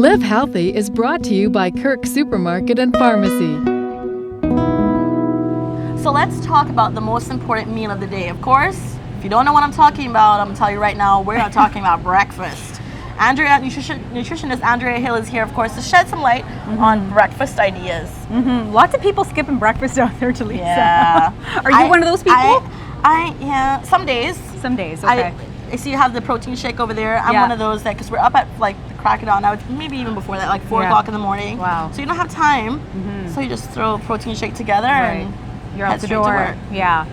Live Healthy is brought to you by Kirk Supermarket and Pharmacy. So let's talk about the most important meal of the day. Of course, if you don't know what I'm talking about, I'm going to tell you right now, we're not talking about breakfast. Nutritionist Andrea Hill is here, of course, to shed some light on breakfast ideas. Lots of people skipping breakfast out there, Talisa. Yeah. Are you one of those people? Yeah, some days. Some days, okay. I see you have the protein shake over there. I'm one of those that, because we're up at like the crack of dawn now, maybe even before that, like 4 o'clock in the morning. Wow. So you don't have time. So you just throw a protein shake together and you're out the door. Yeah.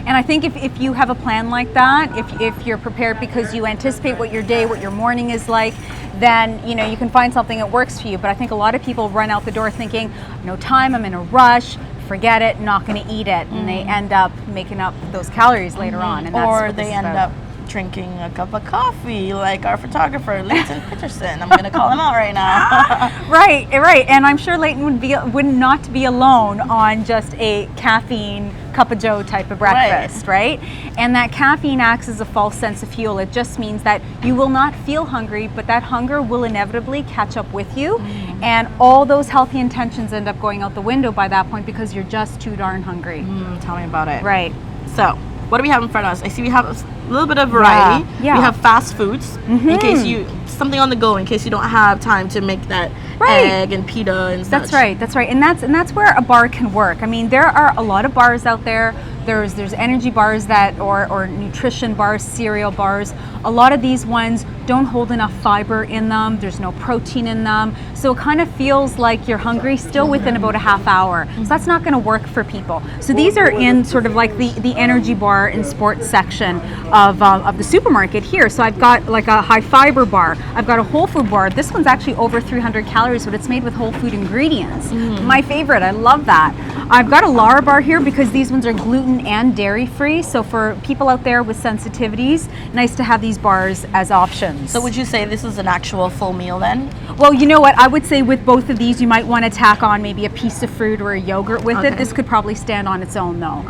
And I think if you have a plan like that, if you're prepared because you anticipate what your morning is like, then you can find something that works for you. But I think a lot of people run out the door thinking, no time, I'm in a rush, forget it, not going to eat it, and they end up making up those calories later on. And or they end up drinking a cup of coffee like our photographer Leighton Peterson. I'm going to call him out right now. Right. And I'm sure Leighton would not be alone on just a caffeine cup of joe type of breakfast, right? And that caffeine acts as a false sense of fuel. It just means that you will not feel hungry, but that hunger will inevitably catch up with you, and all those healthy intentions end up going out the window by that point because you're just too darn hungry. Tell me about it. Right. So, what do we have in front of us? I see we have a little bit of variety. Yeah. We have fast foods in case something on the go in case you don't have time to make that egg and pita and such. That's right. And that's where a bar can work. I mean, there are a lot of bars out there. There's energy bars or nutrition bars, cereal bars. A lot of these ones don't hold enough fiber in them. There's no protein in them. So it kind of feels like you're hungry still within about a half hour. So that's not going to work for people. So these are in sort of like the energy bar and sports section of the supermarket here. So I've got like a high fiber bar. I've got a whole food bar. This one's actually over 300 calories, but it's made with whole food ingredients. My favorite. I love that. I've got a Lara bar here because these ones are gluten and dairy free. So for people out there with sensitivities, nice to have these bars as options. So would you say this is an actual full meal then? Well, you know what? I would say with both of these, you might want to tack on maybe a piece of fruit or a yogurt with it. This could probably stand on its own though.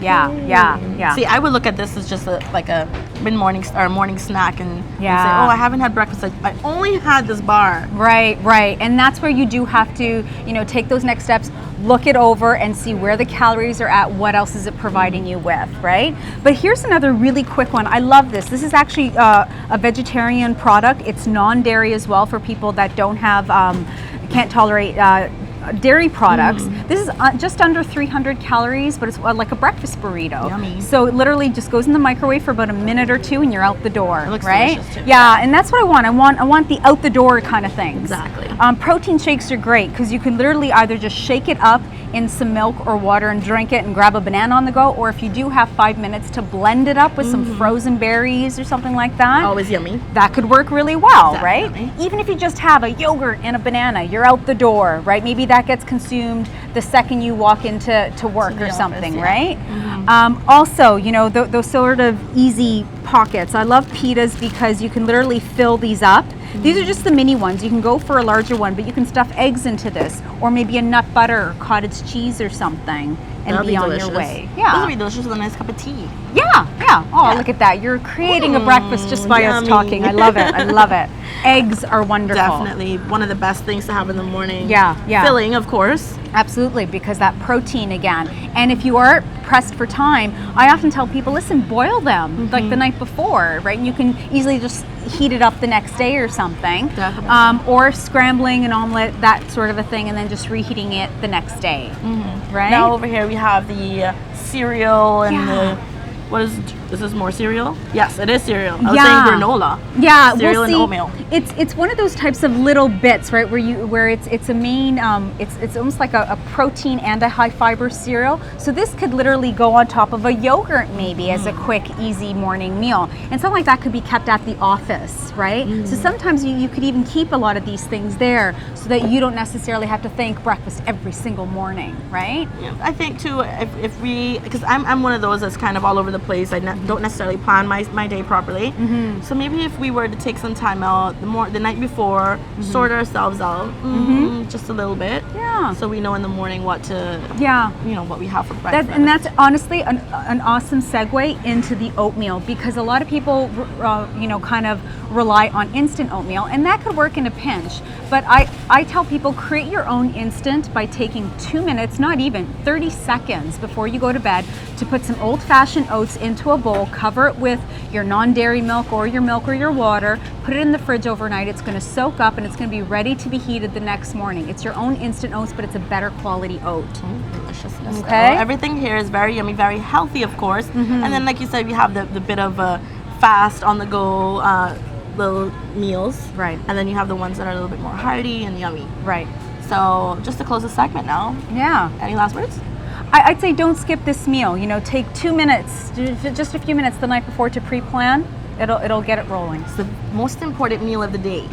Yeah. See, I would look at this as just like a morning snack and say, oh, I haven't had breakfast. I only had this bar. Right. And that's where you do have to, take those next steps, look it over and see where the calories are at, what else is it providing you with, right? But here's another really quick one. I love this. This is actually a vegetarian product. It's non-dairy as well for people that don't have, can't tolerate dairy products. This is just under 300 calories, but it's like a breakfast burrito. Yummy. So it literally just goes in the microwave for about a minute or two and you're out the door. It looks right? delicious too. Yeah, and that's what I want. I want the out the door kind of things. Exactly. Protein shakes are great because you can literally either just shake it up in some milk or water and drink it and grab a banana on the go, or if you do have 5 minutes to blend it up with some frozen berries or something like that. Always yummy. That could work really well, Definitely. right? Even if you just have a yogurt and a banana, you're out the door, right? Maybe that gets consumed the second you walk into work or something, right? Also, those sort of easy pockets. I love pitas because you can literally fill these up. These are just the mini ones. You can go for a larger one, but you can stuff eggs into this, or maybe a nut butter or cottage cheese or something, and be on your way. Yeah, those would be delicious with a nice cup of tea. Yeah. Oh, look at that! You're creating a breakfast just by us talking. I love it. Eggs are wonderful. Definitely one of the best things to have in the morning. Yeah. Filling, of course. Absolutely, because that protein again. And if you are pressed for time, I often tell people, listen, boil them like the night before, right? And you can easily just heat it up the next day or something. Definitely. Or scrambling an omelet, that sort of a thing, and then just reheating it the next day, right? Now over here we have the cereal and the... Is this more cereal? Yes, it is cereal. I was saying granola. Yeah, cereal and oatmeal. It's one of those types of little bits, right? Where it's a main it's almost like a protein and a high fiber cereal. So this could literally go on top of a yogurt maybe as a quick, easy morning meal. And something like that could be kept at the office, right? So sometimes you could even keep a lot of these things there so that you don't necessarily have to think breakfast every single morning, right? Yeah, I think too, if we, because I'm one of those that's kind of all over the place. I don't necessarily plan my day properly. So maybe if we were to take some time out the night before, sort ourselves out just a little bit. Yeah. So we know in the morning what to, what we have for breakfast. And that's honestly an awesome segue into the oatmeal, because a lot of people, kind of rely on instant oatmeal, and that could work in a pinch. But I tell people, create your own instant by taking 2 minutes, not even 30 seconds before you go to bed, to put some old-fashioned oats into a bowl, cover it with your non-dairy milk or your water, put it in the fridge overnight. It's going to soak up and it's going to be ready to be heated the next morning. It's your own instant oats, but it's a better quality oat. Deliciousness. Okay. Everything here is very yummy, very healthy, of course. And then, like you said, we have the bit of a fast on the go little meals. Right. And then you have the ones that are a little bit more hearty and yummy. Right. So just to close the segment now. Yeah. Any last words? I'd say don't skip this meal. Take 2 minutes, just a few minutes the night before to pre-plan. It'll get it rolling. It's the most important meal of the day.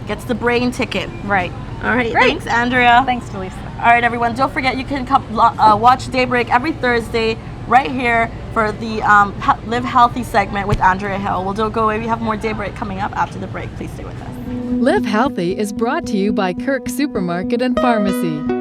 Gets the brain ticket. Right. All right. Great. Thanks, Andrea. Thanks, Delisa. All right, everyone. Don't forget, you can come watch Daybreak every Thursday right here for the Live Healthy segment with Andrea Hill. Well, don't go away. We have more Daybreak coming up after the break. Please stay with us. Live Healthy is brought to you by Kirk Supermarket and Pharmacy.